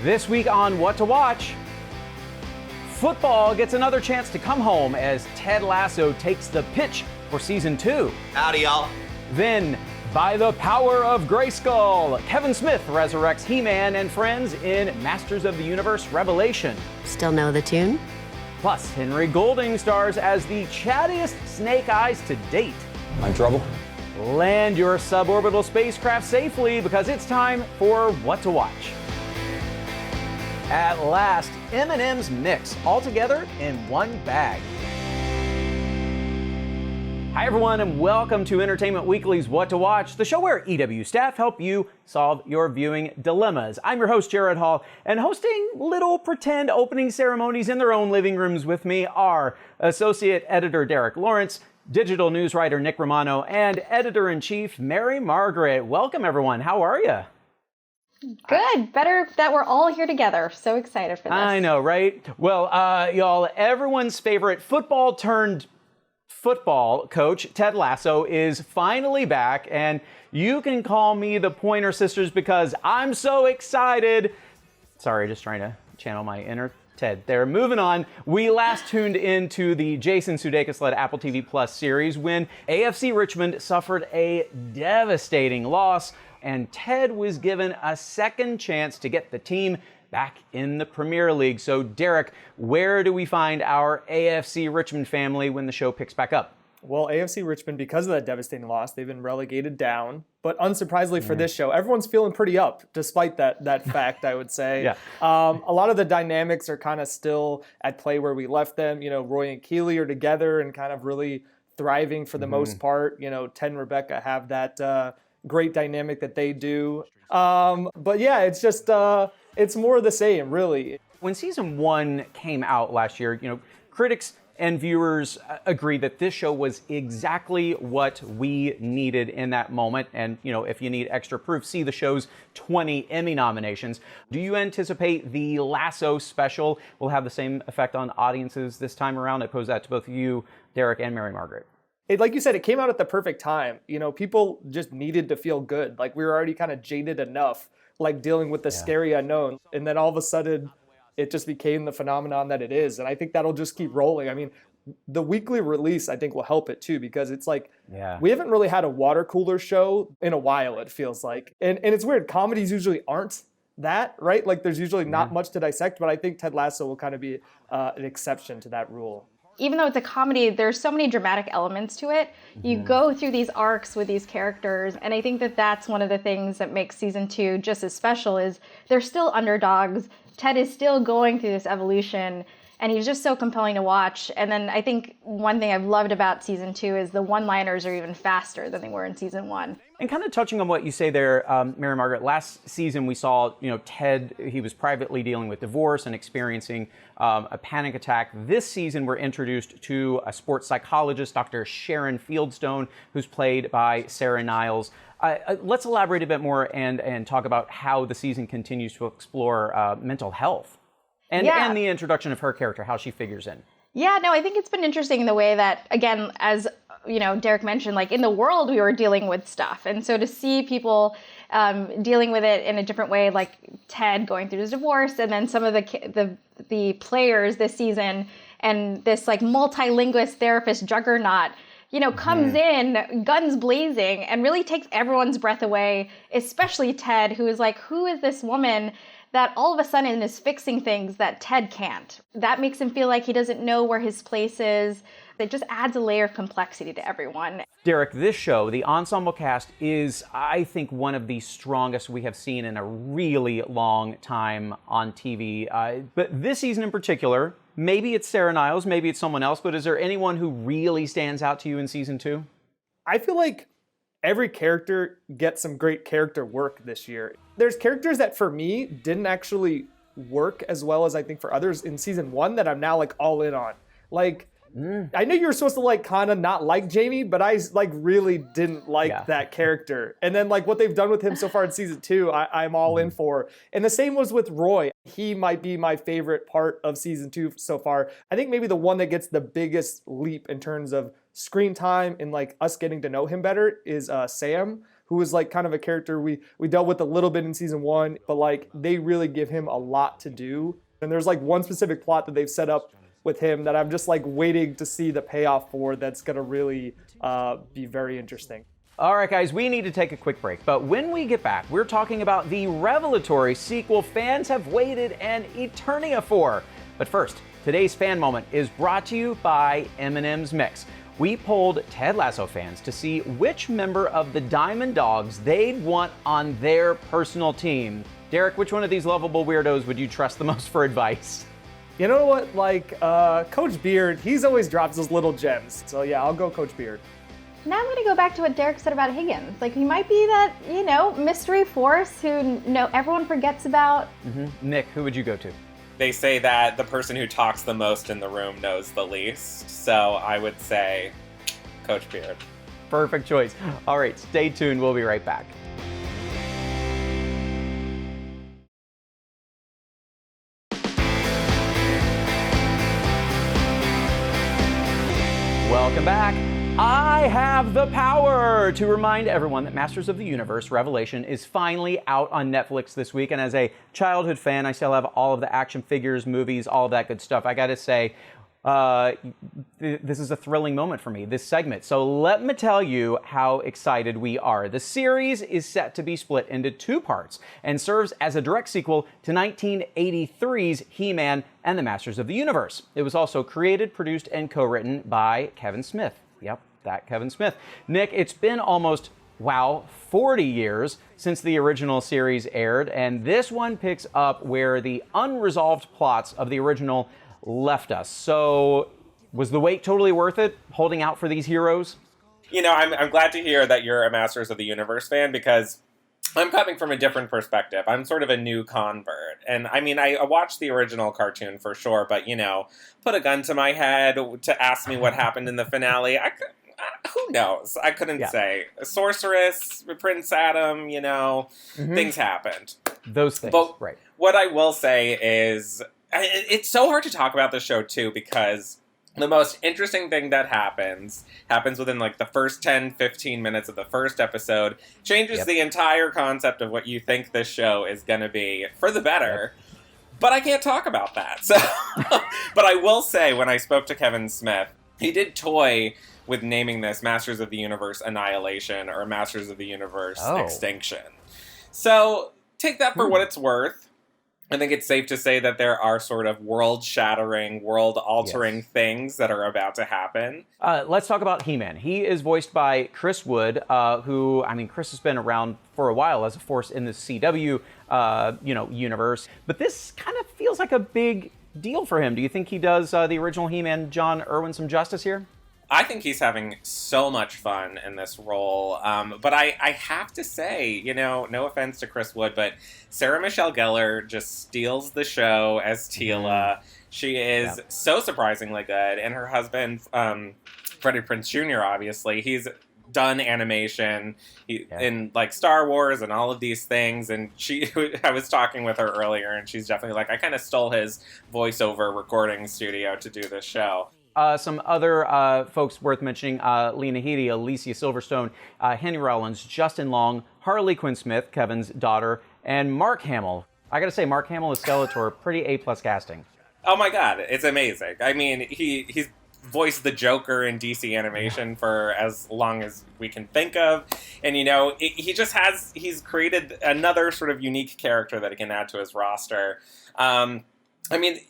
This week on What to Watch, football gets another chance to come home as Ted Lasso takes the pitch for season 2. Howdy, y'all. Then, by the power of Grayskull, Kevin Smith resurrects He-Man and friends in Masters of the Universe Revelation. Still know the tune? Plus, Henry Golding stars as the chattiest Snake Eyes to date. I'm in trouble. Land your suborbital spacecraft safely because it's time for What to Watch. At last, M&M's mix, all together in one bag. Hi everyone, and welcome to Entertainment Weekly's What to Watch, the show where EW staff help you solve your viewing dilemmas. I'm your host, Gerrad Hall, and hosting little pretend opening ceremonies in their own living rooms with me are Associate Editor Derek Lawrence, Digital News Writer Nick Romano, and Editor-in-Chief Mary Margaret. Welcome everyone, how are you? Good. Better that we're all here together. So excited for this. I know, right? Well, y'all, everyone's favorite football coach, Ted Lasso, is finally back, and you can call me the Pointer Sisters because I'm so excited. Sorry, just trying to channel my inner Ted there. Moving on, we last tuned into the Jason Sudeikis-led Apple TV Plus series when AFC Richmond suffered a devastating loss, and Ted was given a second chance to get the team back in the Premier League. So, Derek, where do we find our AFC Richmond family when the show picks back up? Well, AFC Richmond, because of that devastating loss, they've been relegated down. But unsurprisingly for this show, everyone's feeling pretty up, despite that fact, I would say. Yeah. A lot of the dynamics are kind of still at play where we left them. You know, Roy and Keeley are together and kind of really thriving for the most part. You know, Ted and Rebecca have that great dynamic that they do. But yeah, it's just, it's more of the same, really. When season 1 came out last year, you know, critics and viewers agreed that this show was exactly what we needed in that moment. And, you know, if you need extra proof, see the show's 20 Emmy nominations. Do you anticipate the Lasso special will have the same effect on audiences this time around? I pose that to both you, Derek, and Mary Margaret. Like you said, it came out at the perfect time. You know, people just needed to feel good. Like, we were already kind of jaded enough, like dealing with the scary unknown. And then all of a sudden, it just became the phenomenon that it is. And I think that'll just keep rolling. I mean, the weekly release, I think, will help it too, because it's like, we haven't really had a water cooler show in a while, it feels like. And it's weird. Comedies usually aren't that, right? Like, there's usually not much to dissect, but I think Ted Lasso will kind of be an exception to that rule. Even though it's a comedy, there's so many dramatic elements to it. You go through these arcs with these characters, and I think that that's one of the things that makes season 2 just as special is they're still underdogs. Ted is still going through this evolution, and he's just so compelling to watch. And then I think one thing I've loved about season 2 is the one-liners are even faster than they were in season 1. And kind of touching on what you say there, Mary Margaret, last season we saw, you know, Ted, he was privately dealing with divorce and experiencing a panic attack. This season we're introduced to a sports psychologist, Dr. Sharon Fieldstone, who's played by Sarah Niles. Let's elaborate a bit more and talk about how the season continues to explore mental health and the introduction of her character, how she figures in. Yeah, no, I think it's been interesting in the way that, again, as you know, Derek mentioned, like in the world we were dealing with stuff. And so to see people dealing with it in a different way, like Ted going through his divorce, and then some of the players this season, and this like multilingualist therapist juggernaut, you know, comes in guns blazing and really takes everyone's breath away, especially Ted, who is like, who is this woman that all of a sudden is fixing things that Ted can't? That makes him feel like he doesn't know where his place is. It just adds a layer of complexity to everyone. Derek, this show, the ensemble cast, is, I think, one of the strongest we have seen in a really long time on TV. But this season in particular, maybe it's Sarah Niles, maybe it's someone else, but is there anyone who really stands out to you in season 2? I feel like every character gets some great character work this year. There's characters that, for me, didn't actually work as well as I think for others in season 1 that I'm now like all in on. Like, I knew you were supposed to like kind of not like Jamie, but I like really didn't like that character. And then like what they've done with him so far in season 2, I'm all in for. And the same was with Roy. He might be my favorite part of season 2 so far. I think maybe the one that gets the biggest leap in terms of screen time and like us getting to know him better is Sam. who is like kind of a character we dealt with a little bit in season 1, but like they really give him a lot to do. And there's like one specific plot that they've set up with him that I'm just like waiting to see the payoff for, that's going to really be very interesting. All right, guys, we need to take a quick break. But when we get back, we're talking about the revelatory sequel fans have waited an eternia for. But first, today's fan moment is brought to you by M&M's Mix. We polled Ted Lasso fans to see which member of the Diamond Dogs they'd want on their personal team. Derek, which one of these lovable weirdos would you trust the most for advice? You know what? Like, Coach Beard, he's always drops those little gems. So yeah, I'll go Coach Beard. Now I'm going to go back to what Derek said about Higgins. Like, he might be that, mystery force who everyone forgets about. Nick, who would you go to? They say that the person who talks the most in the room knows the least. So I would say Coach Beard. Perfect choice. All right, stay tuned. We'll be right back. Welcome back. I have the power to remind everyone that Masters of the Universe Revelation is finally out on Netflix this week. And as a childhood fan, I still have all of the action figures, movies, all of that good stuff. I got to say, this is a thrilling moment for me, this segment. So let me tell you how excited we are. The series is set to be split into 2 parts and serves as a direct sequel to 1983's He-Man and the Masters of the Universe. It was also created, produced, and co-written by Kevin Smith. Yep, that Kevin Smith. Nick, it's been almost, 40 years since the original series aired, and this one picks up where the unresolved plots of the original left us. So, was the wait totally worth it, holding out for these heroes? I'm glad to hear that you're a Masters of the Universe fan, because I'm coming from a different perspective. I'm sort of a new convert. And I mean, I watched the original cartoon for sure, but, put a gun to my head to ask me what happened in the finale. Who knows? I couldn't say. A sorceress, Prince Adam, things happened. Those things, but right. What I will say is, it's so hard to talk about the show, too, because the most interesting thing that happens within like the first 10, 15 minutes of the first episode, changes the entire concept of what you think this show is going to be for the better. But I can't talk about that. So, but I will say, when I spoke to Kevin Smith, he did toy with naming this Masters of the Universe Annihilation or Masters of the Universe Extinction. So take that for what it's worth. I think it's safe to say that there are sort of world-shattering, world-altering things that are about to happen. Let's talk about He-Man. He is voiced by Chris Wood, who, Chris has been around for a while as a force in the CW, universe. But this kind of feels like a big deal for him. Do you think he does the original He-Man, John Irwin, some justice here? I think he's having so much fun in this role. But I have to say, no offense to Chris Wood, but Sarah Michelle Gellar just steals the show as Teela. She is so surprisingly good. And her husband, Freddie Prinze Jr., obviously, he's done animation in like Star Wars and all of these things. And I was talking with her earlier, and she's definitely like, I kind of stole his voiceover recording studio to do this show. Some other folks worth mentioning, Lena Headey, Alicia Silverstone, Henry Rollins, Justin Long, Harley Quinn Smith, Kevin's daughter, and Mark Hamill. I gotta say, Mark Hamill as Skeletor, pretty A+ casting. Oh my god, it's amazing. I mean, he's voiced the Joker in DC animation for as long as we can think of. And, he's created another sort of unique character that he can add to his roster.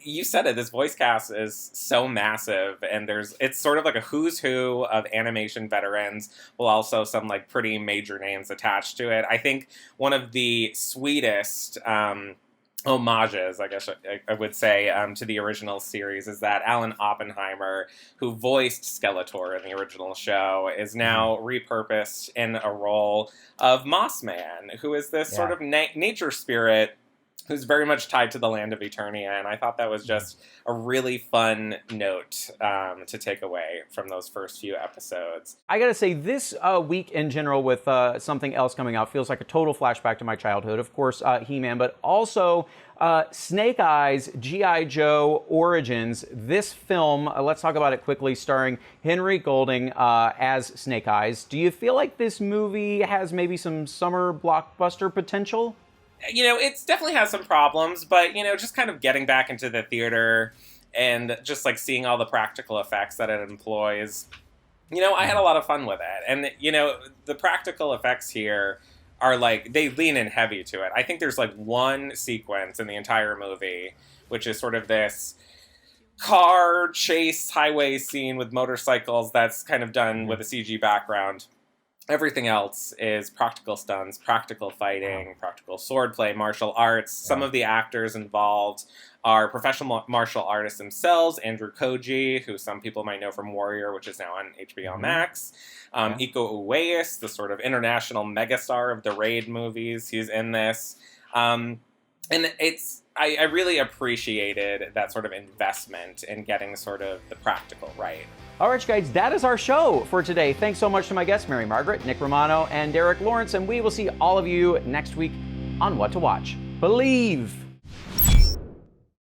You said it, this voice cast is so massive, and it's sort of like a who's who of animation veterans, while also some like pretty major names attached to it. I think one of the sweetest homages, I guess I would say, to the original series is that Alan Oppenheimer, who voiced Skeletor in the original show, is now repurposed in a role of Moss Man, who is this sort of nature spirit who's very much tied to the land of Eternia, and I thought that was just a really fun note to take away from those first few episodes. I gotta say, this week in general with something else coming out feels like a total flashback to my childhood. Of course, He-Man, but also Snake Eyes, G.I. Joe Origins. This film, let's talk about it quickly, starring Henry Golding as Snake Eyes. Do you feel like this movie has maybe some summer blockbuster potential? You know, it definitely has some problems, but, you know, just kind of getting back into the theater and just, like, seeing all the practical effects that it employs, you know, I had a lot of fun with it. And, you know, the practical effects here are, like, they lean in heavy to it. I think there's, like, one sequence in the entire movie, which is sort of this car chase highway scene with motorcycles that's kind of done with a CG background. Everything else is practical stunts, practical fighting, practical swordplay, martial arts. Some of the actors involved are professional martial artists themselves. Andrew Koji, who some people might know from Warrior, which is now on HBO Max. Iko Uwais, the sort of international megastar of the Raid movies. He's in this. And I really appreciated that sort of investment in getting sort of the practical right. All right, guys, that is our show for today. Thanks so much to my guests, Mary Margaret, Nick Romano, and Derek Lawrence, and we will see all of you next week on What to Watch. Believe!